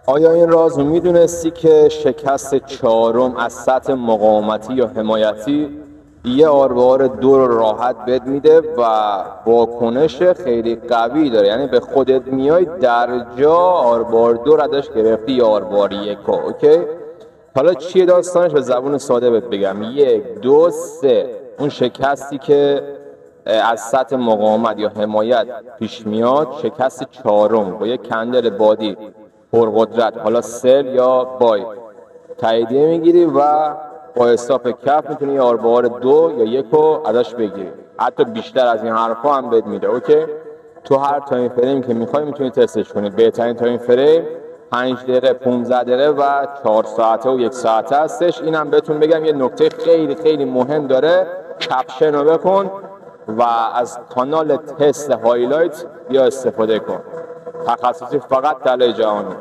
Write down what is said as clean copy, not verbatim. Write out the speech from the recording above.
آیا این راز رو میدونستی که شکست چهارم از سطح مقاومتی یا حمایتی یه آروار 2 رو راحت بد میده و واکنش خیلی قوی داره؟ یعنی به خودت میای در جا آروار 2 ردش گرفتی یا آروار 1. اوکی؟ حالا چیه داستانش؟ به زبون ساده بهت بگم. 1 2 3 اون شکستی که از سطح مقاومت یا حمایت پیش میاد، شکست چهارم با یک کندل بادی پرقدرت، حالا سل یا بای، تاییدیه میگیری و با استاپ کف میتونی آروار 2 یا 1 رو ازش بگیری. حتی بیشتر از این حرفا هم بهت میده. اوکی؟ تو هر تایم فریم که میخوای میتونی تستش کنی. بهترین تایم فریم 5 دقیقه 15 دقیقه و 4 ساعته و 1 ساعته هستش. اینم بهتون بگم یه نکته خیلی خیلی مهم داره، کپشن رو بکن و از کانال تست هایلایت یا استفاده کن. تخصصی فقط طلای جهانی.